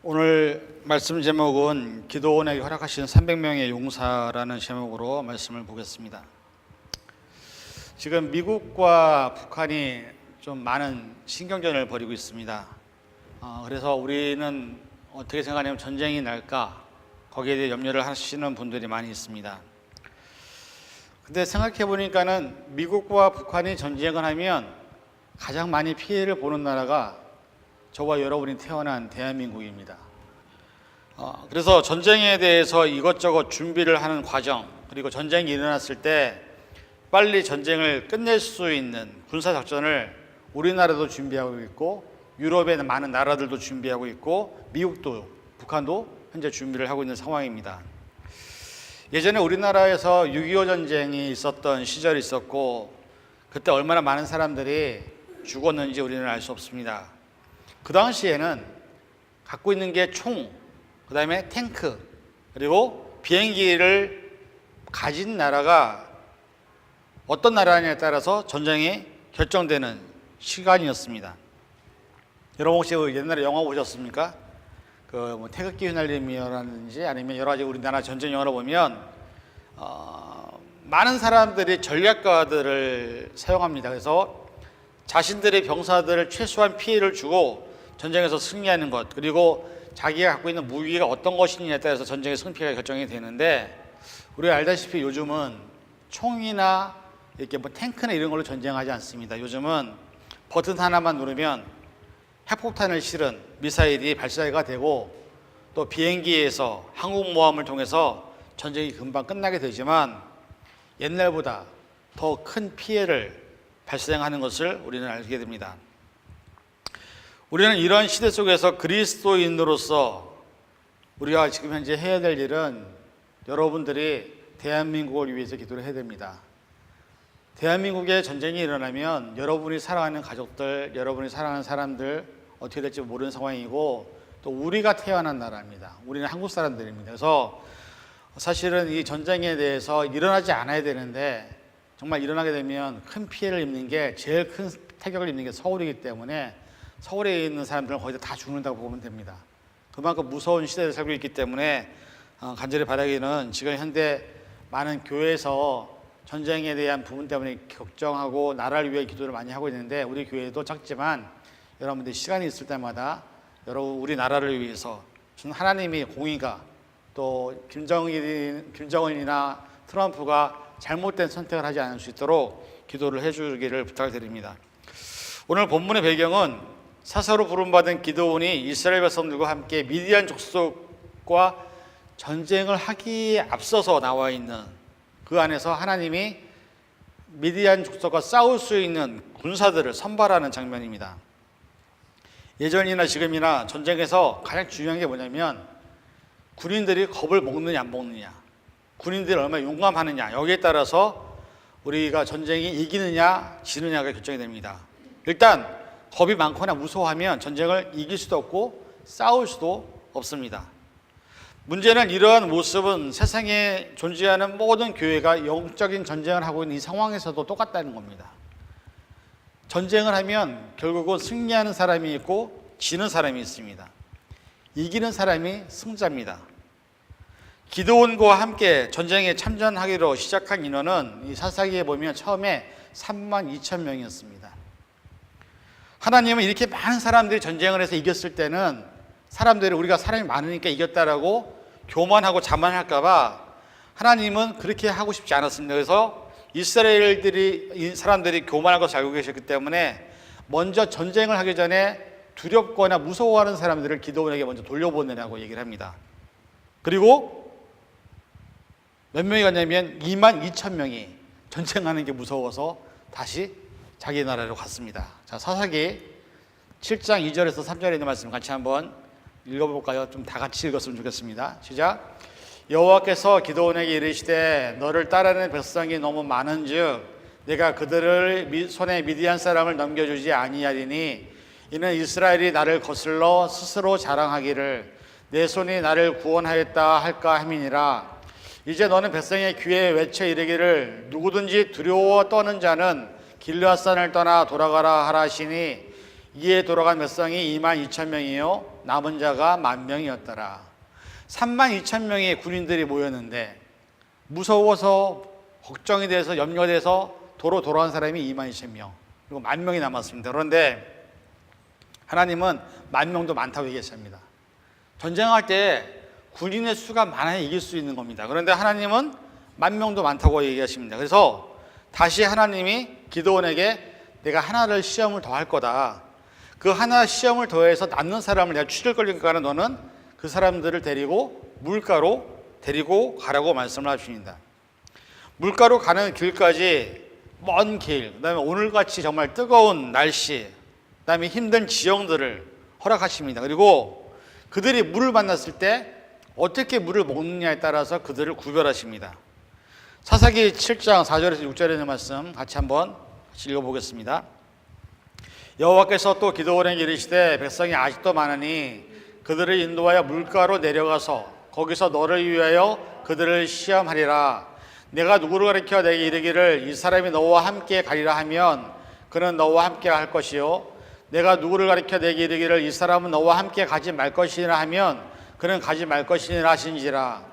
오늘 말씀 제목은 기도원에게 허락하신 300명의 용사라는 제목으로 말씀을 보겠습니다. 지금 미국과 북한이 좀 많은 신경전을 벌이고 있습니다. 그래서 우리는 어떻게 생각하냐면 전쟁이 날까 거기에 대해 염려를 하시는 분들이 많이 있습니다. 근데 생각해 보니까는 미국과 북한이 전쟁을 하면 가장 많이 피해를 보는 나라가 저와 여러분이 태어난 대한민국입니다. 그래서 전쟁에 대해서 이것저것 준비를 하는 과정, 그리고 전쟁이 일어났을 때 빨리 전쟁을 끝낼 수 있는 군사작전을 우리나라도 준비하고 있고, 유럽의 많은 나라들도 준비하고 있고, 미국도, 북한도 현재 준비를 하고 있는 상황입니다. 예전에 우리나라에서 6.25 전쟁이 있었던 시절이 있었고, 그때 얼마나 많은 사람들이 죽었는지 우리는 알 수 없습니다. 그 당시에는 갖고 있는 게 총, 그 다음에 탱크, 그리고 비행기를 가진 나라가 어떤 나라냐에 따라서 전쟁이 결정되는 시간이었습니다. 여러분 혹시 옛날에 영화 보셨습니까? 태극기 휘날림이라든지 아니면 여러 가지 우리나라 전쟁 영화를 보면 많은 사람들이 전략가들을 사용합니다. 그래서 자신들의 병사들을 최소한 피해를 주고 전쟁에서 승리하는 것, 그리고 자기가 갖고 있는 무기가 어떤 것이냐에 따라서 전쟁의 승패가 결정이 되는데, 우리가 알다시피 요즘은 총이나 이렇게 탱크나 이런 걸로 전쟁하지 않습니다. 요즘은 버튼 하나만 누르면 핵폭탄을 실은 미사일이 발사가 되고, 또 비행기에서 항공모함을 통해서 전쟁이 금방 끝나게 되지만 옛날보다 더 큰 피해를 발생하는 것을 우리는 알게 됩니다. 우리는 이런 시대 속에서 그리스도인으로서 우리가 지금 현재 해야 될 일은 여러분들이 대한민국을 위해서 기도를 해야 됩니다. 대한민국에 전쟁이 일어나면 여러분이 사랑하는 가족들, 여러분이 사랑하는 사람들 어떻게 될지 모르는 상황이고, 또 우리가 태어난 나라입니다. 우리는 한국 사람들입니다. 그래서 사실은 이 전쟁에 대해서 일어나지 않아야 되는데, 정말 일어나게 되면 큰 피해를 입는 게, 제일 큰 타격을 입는 게 서울이기 때문에 서울에 있는 사람들은 거의 다 죽는다고 보면 됩니다. 그만큼 무서운 시대를 살고 있기 때문에 간절히 바라기는 지금 현대 많은 교회에서 전쟁에 대한 부분 때문에 걱정하고 나라를 위해 기도를 많이 하고 있는데, 우리 교회도 작지만 여러분들이 시간이 있을 때마다 여러분 우리 나라를 위해서 하나님이 공의가, 또 김정은이나 트럼프가 잘못된 선택을 하지 않을 수 있도록 기도를 해주기를 부탁드립니다. 오늘 본문의 배경은 사사로 부름받은 기드온이 이스라엘 백성들과 함께 미디안 족속과 전쟁을 하기에 앞서서 나와 있는, 그 안에서 하나님이 미디안 족속과 싸울 수 있는 군사들을 선발하는 장면입니다. 예전이나 지금이나 전쟁에서 가장 중요한 게 뭐냐면 군인들이 겁을 먹느냐 안 먹느냐, 군인들이 얼마나 용감하느냐, 여기에 따라서 우리가 전쟁이 이기느냐 지느냐가 결정이 됩니다. 일단 겁이 많거나 무서워하면 전쟁을 이길 수도 없고 싸울 수도 없습니다. 문제는 이러한 모습은 세상에 존재하는 모든 교회가 영적인 전쟁을 하고 있는 이 상황에서도 똑같다는 겁니다. 전쟁을 하면 결국은 승리하는 사람이 있고 지는 사람이 있습니다. 이기는 사람이 승자입니다. 기드온과 함께 전쟁에 참전하기로 시작한 인원은 이 사사기에 보면 처음에 32,000명이었습니다. 하나님은 이렇게 많은 사람들이 전쟁을 해서 이겼을 때는 사람들이 우리가 사람이 많으니까 이겼다라고 교만하고 자만할까봐 하나님은 그렇게 하고 싶지 않았습니다. 그래서 이스라엘들이, 사람들이 교만한 것을 알고 계셨기 때문에 먼저 전쟁을 하기 전에 두렵거나 무서워하는 사람들을 기드온에게 먼저 돌려보내라고 얘기를 합니다. 그리고 몇 명이 갔냐면 22,000명이 전쟁하는 게 무서워서 다시 자기 나라로 갔습니다. 자, 사사기 7장 2절에서 3절에 있는 말씀 같이 한번 읽어볼까요? 좀 다 같이 읽었으면 좋겠습니다. 시작. 여호와께서 기드온에게 이르시되 너를 따르는 백성이 너무 많은즉 내가 그들을 손에 미디안 사람을 넘겨주지 아니하리니 이는 이스라엘이 나를 거슬러 스스로 자랑하기를 내 손이 나를 구원하였다 할까 함이니라. 이제 너는 백성의 귀에 외쳐 이르기를 누구든지 두려워 떠는 자는 길르앗산을 떠나 돌아가라 하라 하시니 이에 돌아간 백성이 22,000명이요 남은 자가 10,000명이었더라. 32,000명의 군인들이 모였는데 무서워서 걱정이 돼서 염려가 돼서 도로 돌아온 사람이 22,000명, 그리고 10,000명이 남았습니다. 그런데 하나님은 10,000명도 많다고 얘기했습니다. 전쟁할 때 군인의 수가 많아야 이길 수 있는 겁니다. 그런데 하나님은 10,000명도 많다고 얘기하십니다. 그래서 다시 하나님이 기드온에게 내가 하나를 시험을 더 할 거다. 그 하나 시험을 더해서 남는 사람을 내가 추릴 거니까 너는 그 사람들을 데리고 물가로 데리고 가라고 말씀을 하십니다. 물가로 가는 길까지 먼 길, 그 다음에 오늘같이 정말 뜨거운 날씨, 그 다음에 힘든 지형들을 허락하십니다. 그리고 그들이 물을 만났을 때 어떻게 물을 먹느냐에 따라서 그들을 구별하십니다. 사사기 7장 4절에서 6절에 있는 말씀 같이 한번 읽어보겠습니다. 여호와께서 또 기드온에게 이르시되 백성이 아직도 많으니 그들을 인도하여 물가로 내려가서 거기서 너를 위하여 그들을 시험하리라. 내가 누구를 가리켜 내게 이르기를 이 사람이 너와 함께 가리라 하면 그는 너와 함께 할 것이요 내가 누구를 가리켜 내게 이르기를 이 사람은 너와 함께 가지 말 것이라 하면 그는 가지 말 것이니라 하신지라.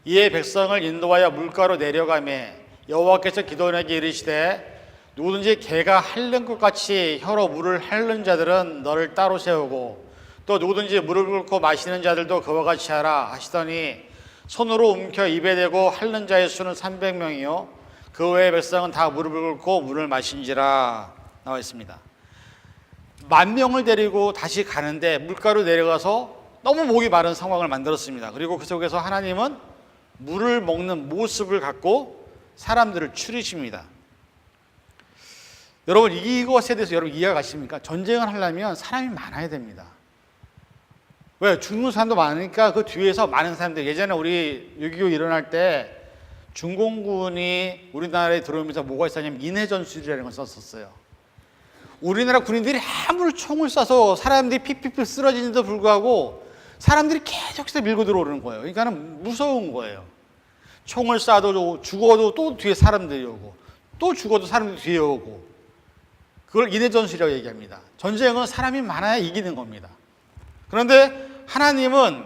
이에 백성을 인도하여 물가로 내려가매 여호와께서 기드온에게 이르시되 누구든지 개가 핥는 것 같이 혀로 물을 핥는 자들은 너를 따로 세우고 또 누구든지 물을 끓고 마시는 자들도 그와 같이 하라 하시더니 손으로 움켜 입에 대고 핥는 자의 수는 300명이요 그 외의 백성은 다 물을 끓고 물을 마신지라 나와 있습니다. 10,000명을 데리고 다시 가는데 물가로 내려가서 너무 목이 마른 상황을 만들었습니다. 그리고 그 속에서 하나님은 물을 먹는 모습을 갖고 사람들을 추리십니다. 여러분 이것에 대해서 여러분 이해가 가십니까? 전쟁을 하려면 사람이 많아야 됩니다. 왜? 죽는 사람도 많으니까 그 뒤에서 많은 사람들, 예전에 우리 6.25 일어날 때 중공군이 우리나라에 들어오면서 뭐가 있었냐면 인해전술이라는 걸 썼었어요. 우리나라 군인들이 아무리 총을 쏴서 사람들이 피피피 쓰러지는데도 불구하고 사람들이 계속해서 밀고 들어오는 거예요. 그러니까는 무서운 거예요. 총을 쏴도 죽어도 또 뒤에 사람들이 오고 또 죽어도 사람들이 뒤에 오고 그걸 인해전술이라고 얘기합니다. 전쟁은 사람이 많아야 이기는 겁니다. 그런데 하나님은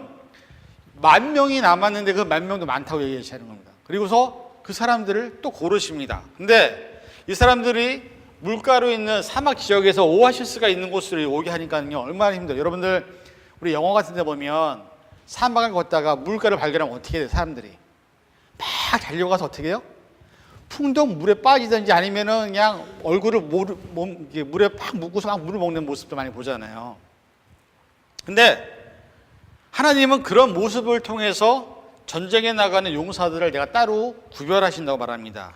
10,000명이 남았는데 그 10,000명도 많다고 얘기하시는 겁니다. 그리고서 그 사람들을 또 고르십니다. 근데 이 사람들이 물가로 있는 사막 지역에서 오아시스가 있는 곳으로 오게 하니까요 얼마나 힘들어요. 여러분들 우리 영화 같은 데 보면 사막을 걷다가 물가를 발견하면 어떻게 돼요? 사람들이 막 달려가서 어떻게 해요? 풍덩 물에 빠지든지 아니면은 그냥 얼굴을 물에 팍 묻고서 막 물을 먹는 모습도 많이 보잖아요. 근데 하나님은 그런 모습을 통해서 전쟁에 나가는 용사들을 내가 따로 구별하신다고 말합니다.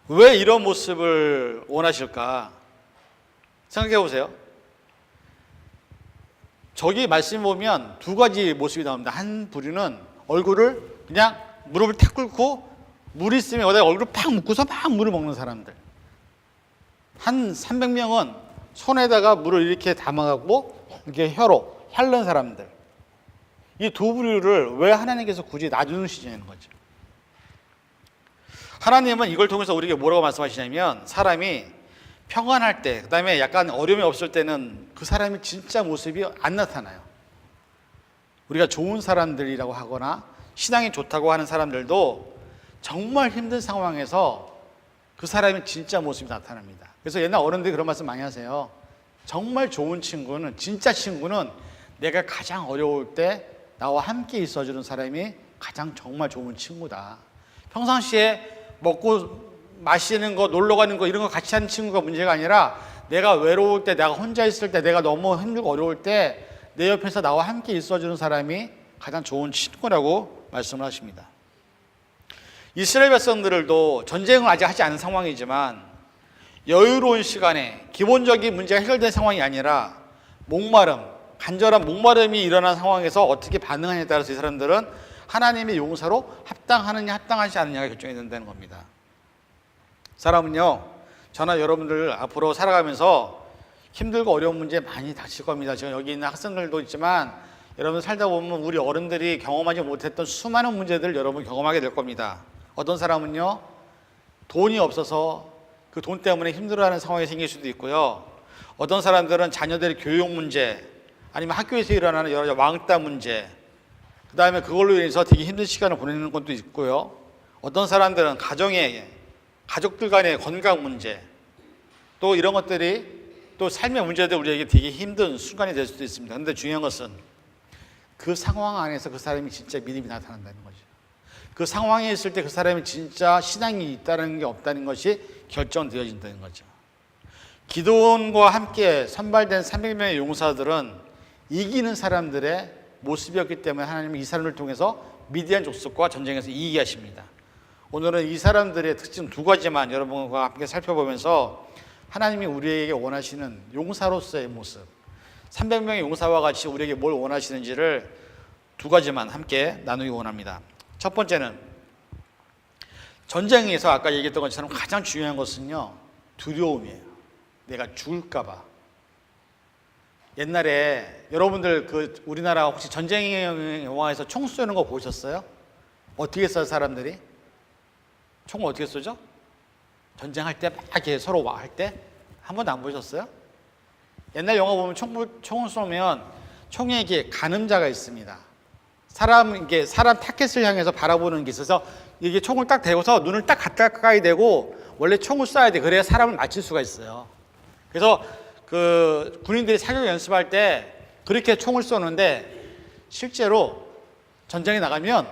왜 이런 모습을 원하실까? 생각해 보세요. 저기 말씀 보면 두 가지 모습이 나옵니다. 한 부류는 얼굴을 그냥 무릎을 탁 꿇고 물 있으면 어디다 얼굴을 팍 묻고서 막 물을 먹는 사람들. 한 300명은 손에다가 물을 이렇게 담아갖고 이렇게 혀로 핥는 사람들. 이 두 부류를 왜 하나님께서 굳이 놔두시냐는 거죠. 하나님은 이걸 통해서 우리에게 뭐라고 말씀하시냐면 사람이 평안할 때, 그 다음에 약간 어려움이 없을 때는 그 사람의 진짜 모습이 안 나타나요. 우리가 좋은 사람들이라고 하거나 신앙이 좋다고 하는 사람들도 정말 힘든 상황에서 그 사람의 진짜 모습이 나타납니다. 그래서 옛날 어른들이 그런 말씀 많이 하세요. 정말 좋은 친구는, 진짜 친구는 내가 가장 어려울 때 나와 함께 있어주는 사람이 가장 정말 좋은 친구다. 평상시에 먹고 마시는 거, 놀러 가는 거 이런 거 같이 하는 친구가 문제가 아니라 내가 외로울 때, 내가 혼자 있을 때, 내가 너무 힘들고 어려울 때 내 옆에서 나와 함께 있어주는 사람이 가장 좋은 친구라고 말씀을 하십니다. 이스라엘 백성들도 전쟁을 아직 하지 않은 상황이지만 여유로운 시간에 기본적인 문제가 해결된 상황이 아니라 목마름, 간절한 목마름이 일어난 상황에서 어떻게 반응하냐에 따라서 이 사람들은 하나님의 용사로 합당하느냐 합당하지 않느냐가 결정이 된다는 겁니다. 사람은요, 저나 여러분들 앞으로 살아가면서 힘들고 어려운 문제 많이 닥칠 겁니다. 지금 여기 있는 학생들도 있지만 여러분 살다 보면 우리 어른들이 경험하지 못했던 수많은 문제들을 여러분 경험하게 될 겁니다. 어떤 사람은요, 돈이 없어서 그 돈 때문에 힘들어하는 상황이 생길 수도 있고요. 어떤 사람들은 자녀들의 교육 문제, 아니면 학교에서 일어나는 여러 왕따 문제, 그 다음에 그걸로 인해서 되게 힘든 시간을 보내는 것도 있고요. 어떤 사람들은 가족들 간의 건강 문제, 또 이런 것들이 또 삶의 문제들 우리에게 되게 힘든 순간이 될 수도 있습니다. 그런데 중요한 것은 그 상황 안에서 그 사람이 진짜 믿음이 나타난다는 거죠. 그 상황에 있을 때 그 사람이 진짜 신앙이 있다는 게 없다는 것이 결정되어진다는 거죠. 기드온과 함께 선발된 300명의 용사들은 이기는 사람들의 모습이었기 때문에 하나님은 이 사람을 통해서 미디안 족속과 전쟁에서 이기게 하십니다. 오늘은 이 사람들의 특징 두 가지만 여러분과 함께 살펴보면서 하나님이 우리에게 원하시는 용사로서의 모습, 300명의 용사와 같이 우리에게 뭘 원하시는지를 두 가지만 함께 나누기 원합니다. 첫 번째는 전쟁에서 아까 얘기했던 것처럼 가장 중요한 것은요, 두려움이에요. 내가 죽을까 봐. 옛날에 여러분들 우리나라 혹시 전쟁 영화에서 총 쏘는 거 보셨어요? 어떻게 쏴요, 사람들이? 총을 어떻게 쏘죠? 전쟁할 때 막 이렇게 서로 할 때? 한 번도 안 보셨어요? 옛날 영화 보면 총을 쏘면 총에 이게 가늠자가 있습니다. 사람 타겟을 향해서 바라보는 게 있어서 이게 총을 딱 대고서 눈을 딱 가까이 대고 원래 총을 쏴야 돼. 그래야 사람을 맞출 수가 있어요. 그래서 그 군인들이 사격 연습할 때 그렇게 총을 쏘는데 실제로 전쟁에 나가면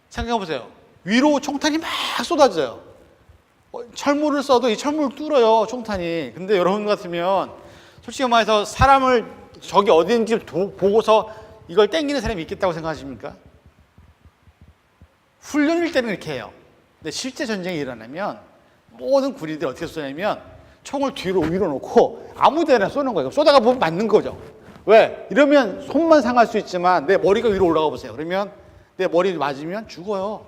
생각해 보세요. 위로 총탄이 막 쏟아져요. 철물을 써도 이 철물을 뚫어요, 총탄이. 근데 여러분 같으면 솔직히 말해서 사람을 저기 어딘지 보고서 이걸 땡기는 사람이 있겠다고 생각하십니까? 훈련일 때는 이렇게 해요. 근데 실제 전쟁이 일어나면 모든 군인들이 어떻게 쏘냐면 총을 위로 놓고 아무 데나 쏘는 거예요. 쏘다가 보면 맞는 거죠. 왜? 이러면 손만 상할 수 있지만 내 머리가 위로 올라가 보세요. 그러면 내 머리 맞으면 죽어요.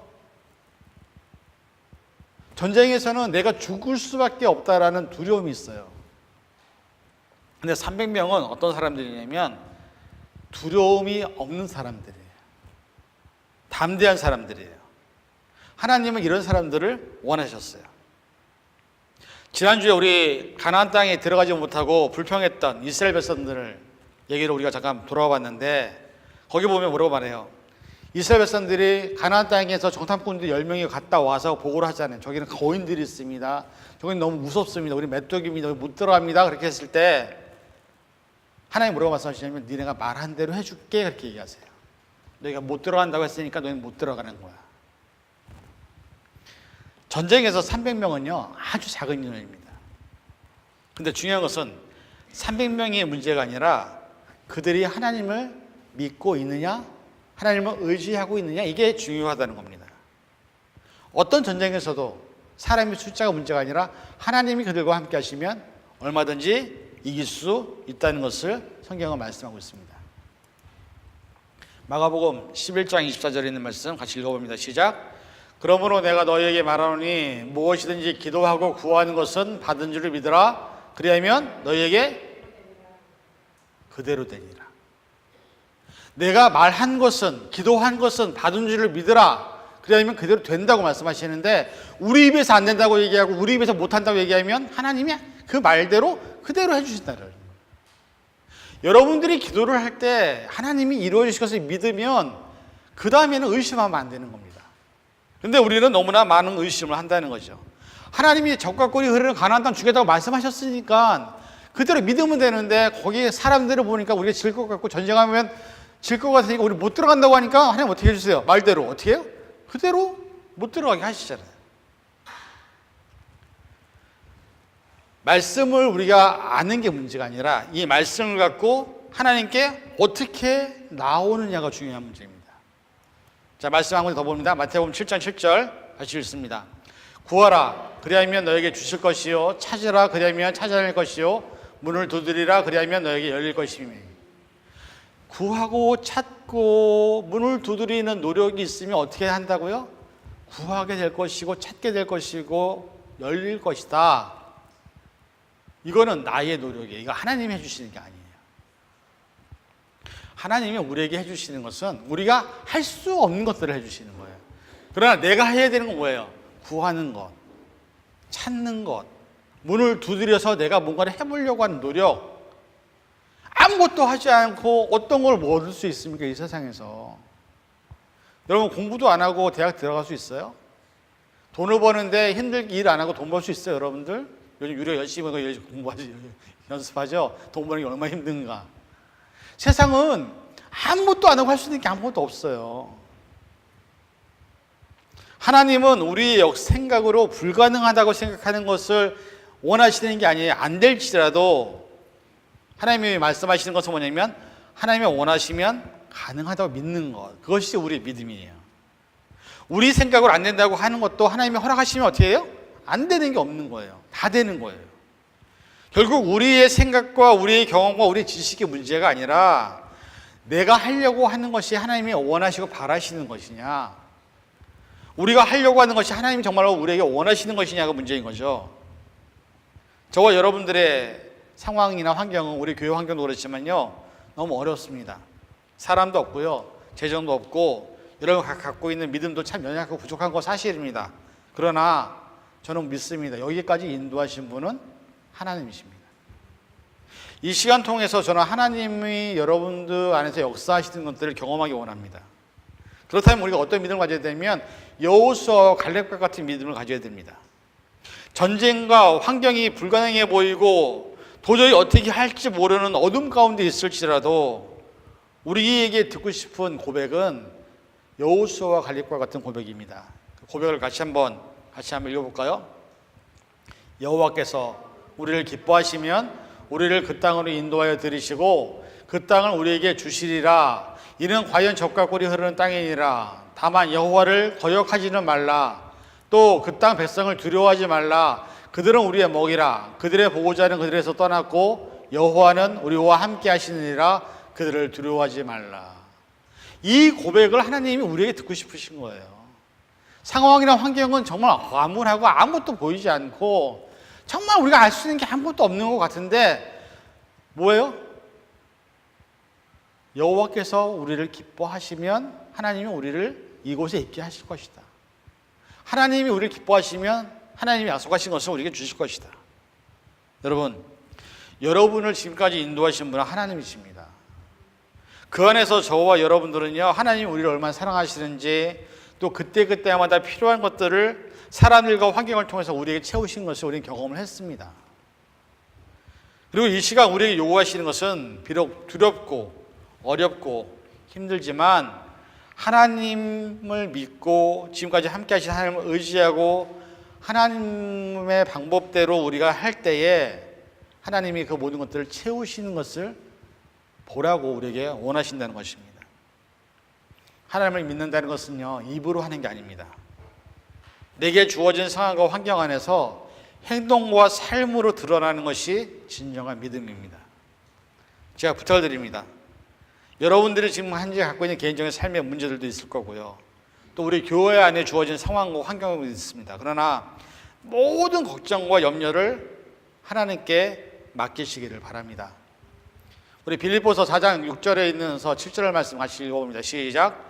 전쟁에서는 내가 죽을 수밖에 없다라는 두려움이 있어요. 근데 300명은 어떤 사람들이냐면 두려움이 없는 사람들이에요. 담대한 사람들이에요. 하나님은 이런 사람들을 원하셨어요. 지난주에 우리 가나안 땅에 들어가지 못하고 불평했던 이스라엘 백성들을 얘기로 우리가 잠깐 돌아와 봤는데 거기 보면 뭐라고 말해요? 이스라엘 백성들이 가나안 땅에서 정탐꾼들이 10명이 갔다 와서 보고를 하잖아요. 저기는 거인들이 있습니다. 저기는 너무 무섭습니다. 우리 메뚜기입니다. 못 들어갑니다. 그렇게 했을 때 하나님 뭐라고 말씀하시냐면 니네가 말한 대로 해줄게 그렇게 얘기하세요. 너희가 못 들어간다고 했으니까 너희는 못 들어가는 거야. 전쟁에서 300명은요 아주 작은 인원입니다. 근데 중요한 것은 300명의 문제가 아니라 그들이 하나님을 믿고 있느냐, 하나님을 의지하고 있느냐, 이게 중요하다는 겁니다. 어떤 전쟁에서도 사람의 숫자가 문제가 아니라 하나님이 그들과 함께 하시면 얼마든지 이길 수 있다는 것을 성경은 말씀하고 있습니다. 마가복음 11장 24절에 있는 말씀 같이 읽어봅니다. 시작. 그러므로 내가 너희에게 말하노니 무엇이든지 기도하고 구하는 것은 받은 줄을 믿으라. 그리하면 너희에게 그대로 되리라. 내가 말한 것은, 기도한 것은 받은 줄을 믿으라. 그리하면 그대로 된다고 말씀하시는데 우리 입에서 안 된다고 얘기하고 우리 입에서 못한다고 얘기하면 하나님이 그 말대로 그대로 해주신다는. 여러분들이 기도를 할 때 하나님이 이루어주실 것을 믿으면 그 다음에는 의심하면 안 되는 겁니다. 근데 우리는 너무나 많은 의심을 한다는 거죠. 하나님이 적과 꿀이 흐르는 가나안 땅 주겠다고 말씀하셨으니까 그대로 믿으면 되는데 거기에 사람들을 보니까 우리가 질 것 같고 전쟁하면 질 것 같으니까 우리 못 들어간다고 하니까 하나님 어떻게 해주세요? 말대로 어떻게 해요? 그대로 못 들어가게 하시잖아요. 말씀을 우리가 아는 게 문제가 아니라 이 말씀을 갖고 하나님께 어떻게 나오느냐가 중요한 문제입니다. 자, 말씀 한 번 더 봅니다. 마태복음 7장 7절 같이 읽습니다. 구하라 그리하면 너에게 주실 것이요 찾으라 그리하면 찾아낼 것이요 문을 두드리라 그리하면 너에게 열릴 것이며. 구하고 찾고 문을 두드리는 노력이 있으면 어떻게 한다고요? 구하게 될 것이고 찾게 될 것이고 열릴 것이다. 이거는 나의 노력이에요. 이거 하나님이 해주시는 게 아니에요. 하나님이 우리에게 해주시는 것은 우리가 할 수 없는 것들을 해주시는 거예요. 그러나 내가 해야 되는 건 뭐예요? 구하는 것, 찾는 것, 문을 두드려서 내가 뭔가를 해보려고 하는 노력, 아무것도 하지 않고 어떤 걸 뭐 얻을 수 있습니까? 이 세상에서. 여러분 공부도 안 하고 대학 들어갈 수 있어요? 돈을 버는데 힘들게 일 안 하고 돈 벌 수 있어요, 여러분들? 요즘 유료 열심히 공부하지, 연습하죠? 돈 버는 게 얼마나 힘든가. 세상은 아무것도 안 하고 할 수 있는 게 아무것도 없어요. 하나님은 우리의 생각으로 불가능하다고 생각하는 것을 원하시는 게 아니에요. 안 될지라도 하나님이 말씀하시는 것은 뭐냐면 하나님이 원하시면 가능하다고 믿는 것. 그것이 우리의 믿음이에요. 우리 생각으로 안 된다고 하는 것도 하나님이 허락하시면 어떻게 해요? 안 되는 게 없는 거예요. 다 되는 거예요. 결국 우리의 생각과 우리의 경험과 우리의 지식의 문제가 아니라 내가 하려고 하는 것이 하나님이 원하시고 바라시는 것이냐, 우리가 하려고 하는 것이 하나님이 정말로 우리에게 원하시는 것이냐가 문제인 거죠. 저와 여러분들의 상황이나 환경은 우리 교회 환경도 그렇지만요, 너무 어렵습니다. 사람도 없고요, 재정도 없고, 여러분 갖고 있는 믿음도 참 연약하고 부족한 거 사실입니다. 그러나 저는 믿습니다. 여기까지 인도하신 분은 하나님이십니다. 이 시간 통해서 저는 하나님이 여러분들 안에서 역사하시는 것들을 경험하기 원합니다. 그렇다면 우리가 어떤 믿음을 가져야 되면 여호수아와 갈렙과 같은 믿음을 가져야 됩니다. 전쟁과 환경이 불가능해 보이고 도저히 어떻게 할지 모르는 어둠 가운데 있을지라도 우리에게 듣고 싶은 고백은 여호수아와 갈렙과 같은 고백입니다. 그 고백을 같이 한번 읽어볼까요? 여호와께서 우리를 기뻐하시면 우리를 그 땅으로 인도하여 들이시고 그 땅을 우리에게 주시리라. 이는 과연 젖과 꿀이 흐르는 땅이니라. 다만 여호와를 거역하지는 말라. 또 그 땅 백성을 두려워하지 말라. 그들은 우리의 먹이라. 그들의 보호자는 그들에서 떠났고 여호와는 우리와 함께 하시느니라. 그들을 두려워하지 말라. 이 고백을 하나님이 우리에게 듣고 싶으신 거예요. 상황이나 환경은 정말 암울하고 아무것도 보이지 않고 정말 우리가 알 수 있는 게 아무것도 없는 것 같은데 뭐예요? 여호와께서 우리를 기뻐하시면 하나님이 우리를 이곳에 있게 하실 것이다. 하나님이 우리를 기뻐하시면 하나님이 약속하신 것을 우리에게 주실 것이다. 여러분, 여러분을 지금까지 인도하신 분은 하나님이십니다. 그 안에서 저와 여러분들은요, 하나님이 우리를 얼마나 사랑하시는지, 또 그때그때마다 필요한 것들을 사람들과 환경을 통해서 우리에게 채우신 것을 우리는 경험을 했습니다. 그리고 이 시간 우리에게 요구하시는 것은 비록 두렵고 어렵고 힘들지만 하나님을 믿고 지금까지 함께 하신 하나님을 의지하고 하나님의 방법대로 우리가 할 때에 하나님이 그 모든 것들을 채우시는 것을 보라고 우리에게 원하신다는 것입니다. 하나님을 믿는다는 것은요, 입으로 하는 게 아닙니다. 내게 주어진 상황과 환경 안에서 행동과 삶으로 드러나는 것이 진정한 믿음입니다. 제가 부탁을 드립니다. 여러분들이 지금 현재 갖고 있는 개인적인 삶의 문제들도 있을 거고요, 또 우리 교회 안에 주어진 상황과 환경도 있습니다. 그러나 모든 걱정과 염려를 하나님께 맡기시기를 바랍니다. 우리 빌립보서 4장 6절에 있는서 7절의 말씀 같이 읽어봅니다. 시작.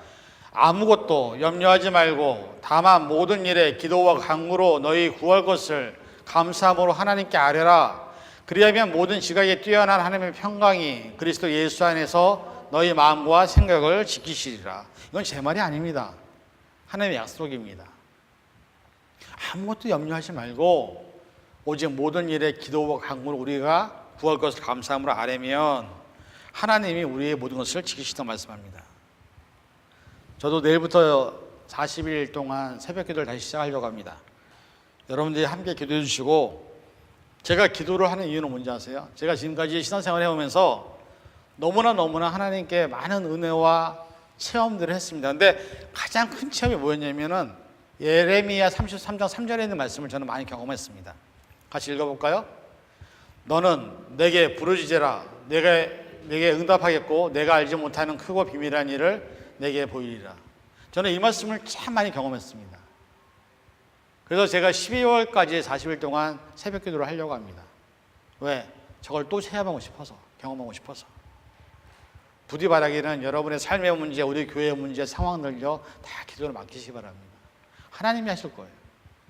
아무것도 염려하지 말고 다만 모든 일에 기도와 간구로 너희 구할 것을 감사함으로 하나님께 아뢰라. 그리하면 모든 지각에 뛰어난 하나님의 평강이 그리스도 예수 안에서 너희 마음과 생각을 지키시리라. 이건 제 말이 아닙니다. 하나님의 약속입니다. 아무것도 염려하지 말고 오직 모든 일에 기도와 간구로 우리가 구할 것을 감사함으로 아뢰면 하나님이 우리의 모든 것을 지키시다고 말씀합니다. 저도 내일부터 40일 동안 새벽 기도를 다시 시작하려고 합니다. 여러분들이 함께 기도해 주시고, 제가 기도를 하는 이유는 뭔지 아세요? 제가 지금까지 신앙생활을 해오면서 너무나 하나님께 많은 은혜와 체험들을 했습니다. 근데 가장 큰 체험이 뭐였냐면은 예레미야 33장 3절에 있는 말씀을 저는 많이 경험했습니다. 같이 읽어볼까요? 너는 내게 부르짖으라. 내게 응답하겠고 내가 알지 못하는 크고 비밀한 일을 내게 보이리라. 저는 이 말씀을 참 많이 경험했습니다. 그래서 제가 12월까지 40일 동안 새벽 기도를 하려고 합니다. 왜? 저걸 또 체험하고 싶어서, 경험하고 싶어서. 부디 바라기는 여러분의 삶의 문제, 우리 교회의 문제, 상황들요 다 기도를 맡기시기 바랍니다. 하나님이 하실 거예요.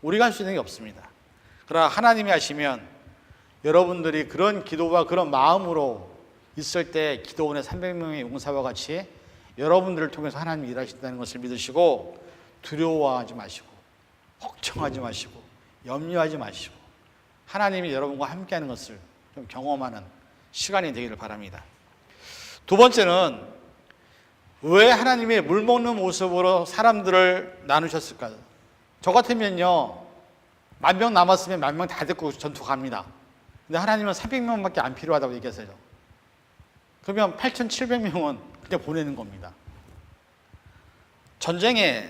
우리가 할 수 있는 게 없습니다. 그러나 하나님이 하시면 여러분들이 그런 기도와 그런 마음으로 있을 때 기도원의 300명의 용사와 같이 여러분들을 통해서 하나님이 일하신다는 것을 믿으시고 두려워하지 마시고 걱정하지 마시고 염려하지 마시고 하나님이 여러분과 함께하는 것을 좀 경험하는 시간이 되기를 바랍니다. 두 번째는 왜 하나님이 물 먹는 모습으로 사람들을 나누셨을까요? 저 같으면요, 10,000명 남았으면 10,000명 다 데리고 전투 갑니다. 근데 하나님은 300명밖에 안 필요하다고 얘기하세요. 그러면 8,700명은 그냥 보내는 겁니다. 전쟁에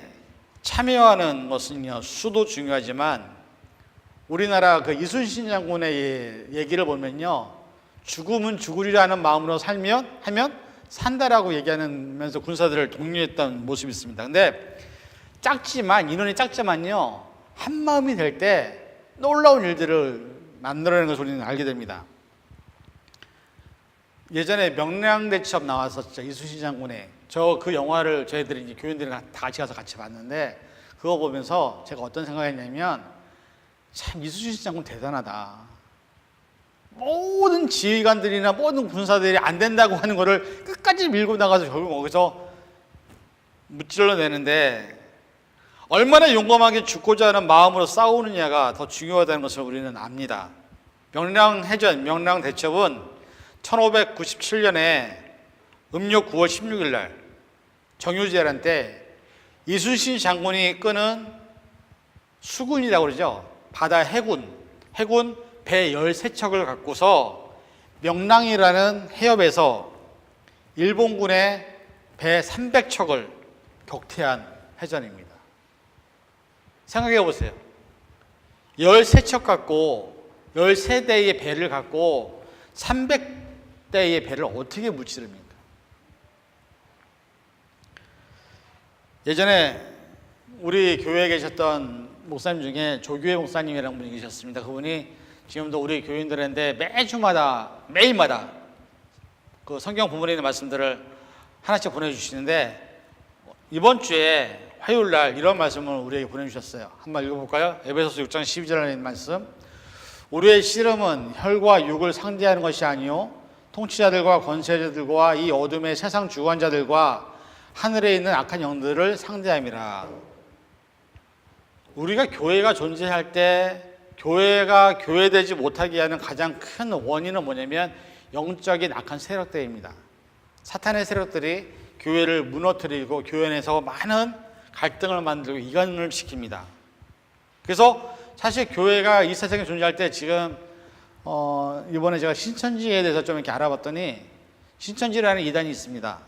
참여하는 것은요, 수도 중요하지만 우리나라 그 이순신 장군의 얘기를 보면요, 죽음은 죽으리라는 마음으로 하면 산다라고 얘기하면서 군사들을 독려했던 모습이 있습니다. 근데 인원이 작지만요, 한 마음이 될 때 놀라운 일들을 만들어내는 것을 우리는 알게 됩니다. 예전에 명량대첩 나왔었죠. 이순신 장군의. 그 영화를 저희들이 이제 교인들이랑 다 같이 가서 같이 봤는데, 그거 보면서 제가 어떤 생각했냐면, 참 이순신 장군 대단하다. 모든 지휘관들이나 모든 군사들이 안 된다고 하는 거를 끝까지 밀고 나가서 결국 거기서 무찔러내는데, 얼마나 용감하게 죽고자 하는 마음으로 싸우느냐가 더 중요하다는 것을 우리는 압니다. 명량해전, 명량대첩은 1597년에 음력 9월 16일 날 정유재란 때 이순신 장군이 끄는 수군이라고 그러죠. 바다 해군 배 13척을 갖고서 명량이라는 해협에서 일본군의 배 300척을 격퇴한 해전입니다. 생각해 보세요. 13척 갖고 13대의 배를 갖고 300대의 배를 어떻게 무찌릅니까? 예전에 우리 교회에 계셨던 목사님 중에 조교회 목사님이라는 분이 계셨습니다. 그분이 지금도 우리 교인들한테 매일마다 그 성경 본문에 있는 말씀들을 하나씩 보내주시는데, 이번 주에 화요일 날 이런 말씀을 우리에게 보내주셨어요. 한번 읽어볼까요? 에베소서 6장 12절에 있는 말씀. 우리의 씨름은 혈과 육을 상대하는 것이 아니요 통치자들과 권세자들과 이 어둠의 세상 주관자들과 하늘에 있는 악한 영들을 상대함이라. 우리가 교회가 존재할 때 교회가 교회되지 못하게 하는 가장 큰 원인은 뭐냐면 영적인 악한 세력들입니다. 사탄의 세력들이 교회를 무너뜨리고 교회 내에서 많은 갈등을 만들고 이간을 시킵니다. 그래서 사실 교회가 이 세상에 존재할 때 지금 이번에 제가 신천지에 대해서 좀 이렇게 알아봤더니, 신천지라는 이단이 있습니다.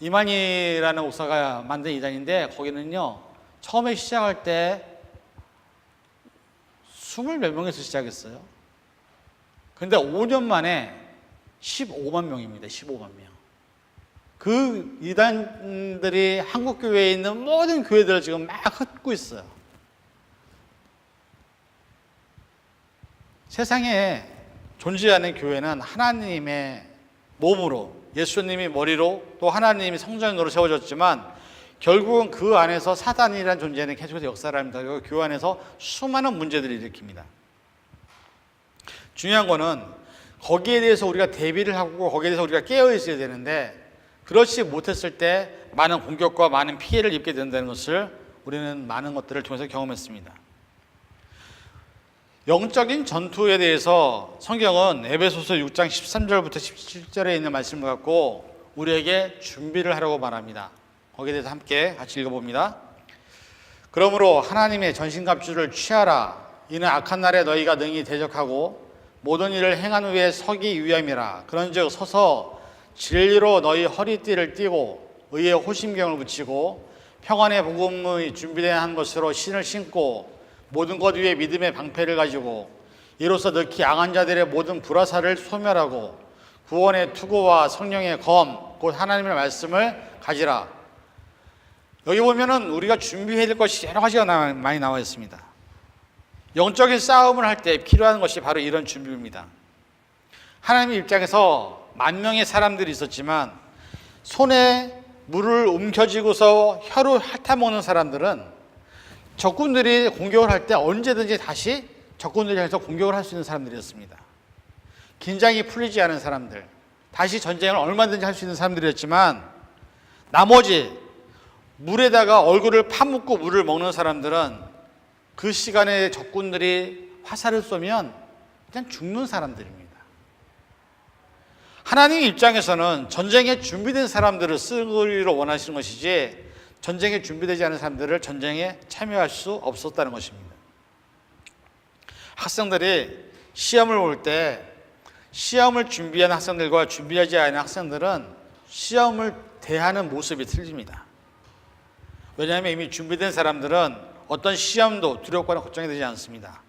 이만희라는 목사가 만든 이단인데, 거기는요 처음에 시작할 때 20몇 명에서 시작했어요. 근데 5년 만에 15만 명입니다. 15만 명. 그 이단들이 한국 교회에 있는 모든 교회들을 지금 막 흩고 있어요. 세상에 존재하는 교회는 하나님의 몸으로, 예수님이 머리로, 또 하나님이 성전으로 세워졌지만 결국은 그 안에서 사단이라는 존재는 계속해서 역사를 합니다. 그리고 교회 안에서 수많은 문제들을 일으킵니다. 중요한 거는 거기에 대해서 우리가 대비를 하고 거기에 대해서 우리가 깨어 있어야 되는데, 그렇지 못했을 때 많은 공격과 많은 피해를 입게 된다는 것을 우리는 많은 것들을 통해서 경험했습니다. 영적인 전투에 대해서 성경은 에베소서 6장 13절부터 17절에 있는 말씀을 갖고 우리에게 준비를 하라고 말합니다. 거기에 대해서 함께 같이 읽어봅니다. 그러므로 하나님의 전신갑주를 취하라. 이는 악한 날에 너희가 능히 대적하고 모든 일을 행한 후에 서기 위함이라. 그런즉 서서 진리로 너희 허리띠를 띠고 의의 호심경을 붙이고 평안의 복음의 준비된 한 것으로 신을 신고 모든 것 위에 믿음의 방패를 가지고 이로써 득히 악한 자들의 모든 불화살을 소멸하고 구원의 투구와 성령의 검 곧 하나님의 말씀을 가지라. 여기 보면은 우리가 준비해야 될 것이 여러 가지가 많이 나와 있습니다. 영적인 싸움을 할 때 필요한 것이 바로 이런 준비입니다. 하나님의 입장에서 10,000명의 사람들이 있었지만 손에 물을 움켜쥐고서 혀로 핥아먹는 사람들은 적군들이 공격을 할 때 언제든지 다시 적군들이 해서 공격을 할 수 있는 사람들이었습니다. 긴장이 풀리지 않은 사람들, 다시 전쟁을 얼마든지 할 수 있는 사람들이었지만 나머지 물에다가 얼굴을 파묻고 물을 먹는 사람들은 그 시간에 적군들이 화살을 쏘면 그냥 죽는 사람들입니다. 하나님 입장에서는 전쟁에 준비된 사람들을 쓰기를 원하시는 것이지 전쟁에 준비되지 않은 사람들을 전쟁에 참여할 수 없었다는 것입니다. 학생들이 시험을 볼 때 시험을 준비한 학생들과 준비하지 않은 학생들은 시험을 대하는 모습이 틀립니다. 왜냐하면 이미 준비된 사람들은 어떤 시험도 두렵거나 걱정이 되지 않습니다.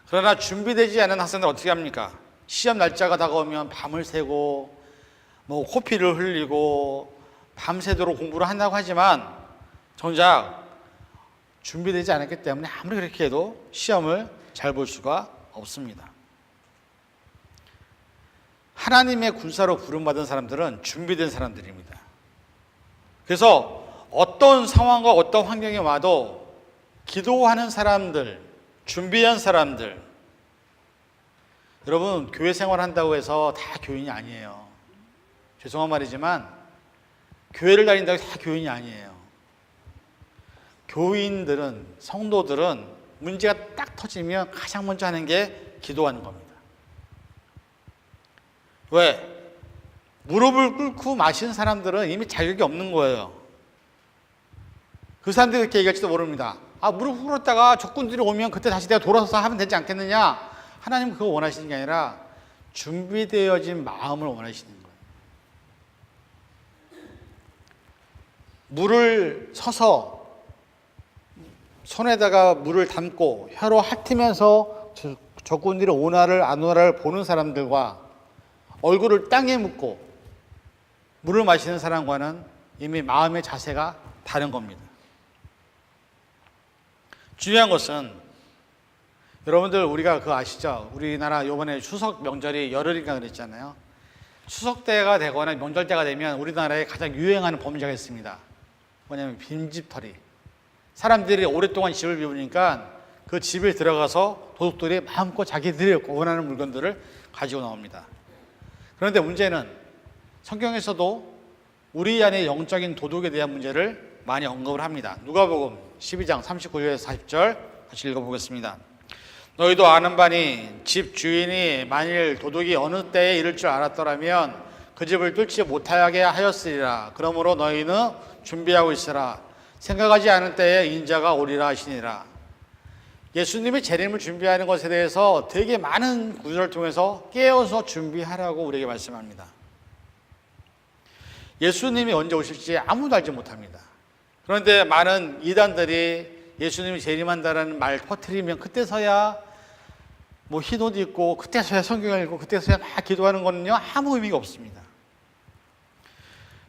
그러나 준비되지 않은 학생들은 어떻게 합니까? 시험 날짜가 다가오면 밤을 새고 코피를 흘리고 밤새도록 공부를 한다고 하지만 정작 준비되지 않았기 때문에 아무리 그렇게 해도 시험을 잘 볼 수가 없습니다. 하나님의 군사로 부름받은 사람들은 준비된 사람들입니다. 그래서 어떤 상황과 어떤 환경이 와도 기도하는 사람들, 준비한 사람들, 여러분 교회 생활한다고 해서 다 교인이 아니에요. 죄송한 말이지만 교회를 다닌다고 해서 다 교인이 아니에요. 교인들은, 성도들은 문제가 딱 터지면 가장 먼저 하는 게 기도하는 겁니다. 왜? 무릎을 꿇고 마신 사람들은 이미 자격이 없는 거예요. 그 사람들이 그렇게 얘기할지도 모릅니다. 무릎 꿇었다가 적군들이 오면 그때 다시 내가 돌아서서 하면 되지 않겠느냐? 하나님은 그거 원하시는 게 아니라 준비되어진 마음을 원하시는 거예요. 물을 서서 손에다가 물을 담고 혀로 핥으면서 적군들이 오나를 안 오나를 보는 사람들과 얼굴을 땅에 묻고 물을 마시는 사람과는 이미 마음의 자세가 다른 겁니다. 중요한 것은 여러분들 우리가 그거 아시죠? 우리나라 이번에 추석 명절이 열흘인가 그랬잖아요. 추석 때가 되거나 명절 때가 되면 우리나라에 가장 유행하는 범죄가 있습니다. 뭐냐면 빈집털이. 사람들이 오랫동안 집을 비우니까 그 집에 들어가서 도둑들이 마음껏 자기들이 원하는 물건들을 가지고 나옵니다. 그런데 문제는 성경에서도 우리 안에 영적인 도둑에 대한 문제를 많이 언급을 합니다. 누가복음 12장 39절에서 40절 같이 읽어보겠습니다. 너희도 아는 바니 집 주인이 만일 도둑이 어느 때에 이를 줄 알았더라면 그 집을 뚫지 못하게 하였으리라. 그러므로 너희는 준비하고 있으라. 생각하지 않은 때에 인자가 오리라 하시니라. 예수님이 재림을 준비하는 것에 대해서 되게 많은 구절을 통해서 깨어서 준비하라고 우리에게 말씀합니다. 예수님이 언제 오실지 아무도 알지 못합니다. 그런데 많은 이단들이 예수님이 재림한다는 말 퍼뜨리면 그때서야 흰옷 입고 그때서야 성경을 읽고 그때서야 막 기도하는 거는요 아무 의미가 없습니다.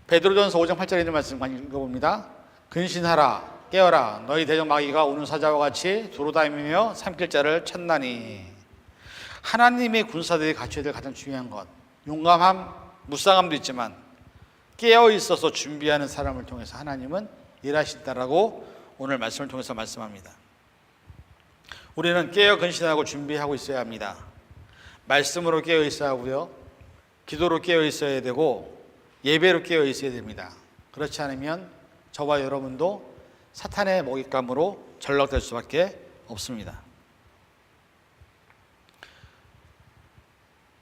베드로전서 5장 8절에 있는 말씀 읽어봅니다. 근신하라 깨어라 너희 대적 마귀가 오는 사자와 같이 두루다니며 삼킬 자를 찾나니. 하나님의 군사들이 갖춰야 될 가장 중요한 것, 용감함, 무쌍함도 있지만 깨어 있어서 준비하는 사람을 통해서 하나님은 일하신다라고 오늘 말씀을 통해서 말씀합니다. 우리는 깨어 근신하고 준비하고 있어야 합니다. 말씀으로 깨어 있어야 하고요, 기도로 깨어 있어야 되고 예배로 깨어 있어야 됩니다. 그렇지 않으면 저와 여러분도 사탄의 먹잇감으로 전락될 수밖에 없습니다.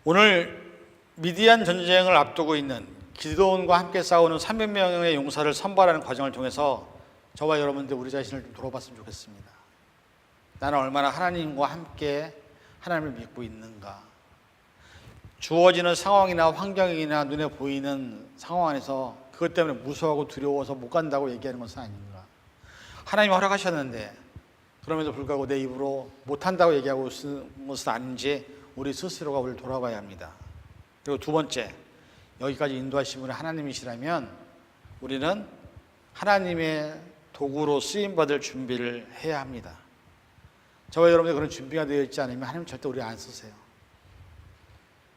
오늘 미디안 전쟁을 앞두고 있는 기드온과 함께 싸우는 300명의 용사를 선발하는 과정을 통해서 저와 여러분들 우리 자신을 좀 돌아봤으면 좋겠습니다. 나는 얼마나 하나님과 함께 하나님을 믿고 있는가? 주어지는 상황이나 환경이나 눈에 보이는 상황 안에서 그것 때문에 무서워하고 두려워서 못 간다고 얘기하는 것은 아닌가? 하나님이 허락하셨는데 그럼에도 불구하고 내 입으로 못한다고 얘기하고 있는 것은 아닌지 우리 스스로가 우리를 돌아봐야 합니다. 그리고 두 번째, 여기까지 인도하신 분이 하나님이시라면 우리는 하나님의 도구로 쓰임받을 준비를 해야 합니다. 저와 여러분들 그런 준비가 되어 있지 않으면 하나님 절대 우리 안 쓰세요.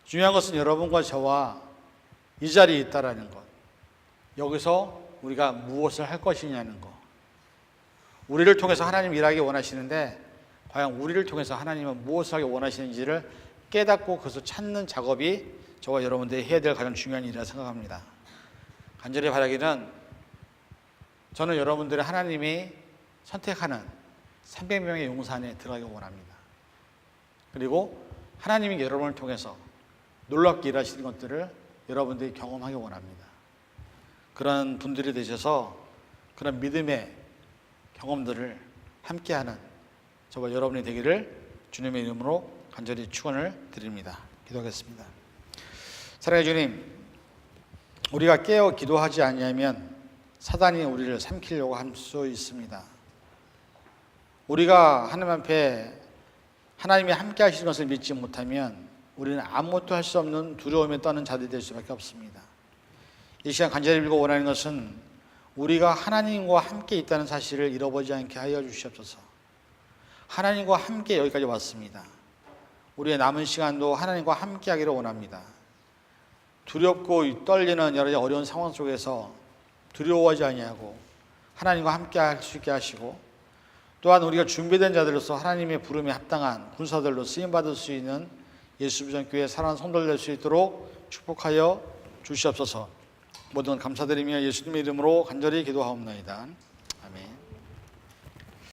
중요한 것은 여러분과 저와 이 자리에 있다라는 것, 여기서 우리가 무엇을 할 것이냐는 것, 우리를 통해서 하나님 일하기 원하시는데 과연 우리를 통해서 하나님은 무엇을 하기 원하시는지를 깨닫고 그것을 찾는 작업이 저와 여러분들이 해야 될 가장 중요한 일이라 생각합니다. 간절히 바라기는 저는 여러분들의 하나님이 선택하는 300명의 용산에 들어가기 원합니다. 그리고 하나님이 여러분을 통해서 놀랍게 일하시는 것들을 여러분들이 경험하기 원합니다. 그런 분들이 되셔서 그런 믿음의 경험들을 함께하는 저와 여러분이 되기를 주님의 이름으로 간절히 축원을 드립니다. 기도하겠습니다. 사랑의 주님, 우리가 깨어 기도하지 아니하면 사단이 우리를 삼키려고 할 수 있습니다. 우리가 하나님 앞에 하나님이 함께 하시는 것을 믿지 못하면 우리는 아무것도 할 수 없는 두려움에 떠는 자들이 될 수밖에 없습니다. 이 시간 간절히 빌고 원하는 것은 우리가 하나님과 함께 있다는 사실을 잃어버리지 않게 하여 주시옵소서. 하나님과 함께 여기까지 왔습니다. 우리의 남은 시간도 하나님과 함께 하기를 원합니다. 두렵고 떨리는 여러 가지 어려운 상황 속에서 두려워하지 아니하고 하나님과 함께 할 수 있게 하시고, 또한 우리가 준비된 자들로서 하나님의 부름에 합당한 군사들로 쓰임받을 수 있는 예수비전교회 사랑하는 성도들 될 수 있도록 축복하여 주시옵소서. 모든 감사드리며 예수님의 이름으로 간절히 기도하옵나이다.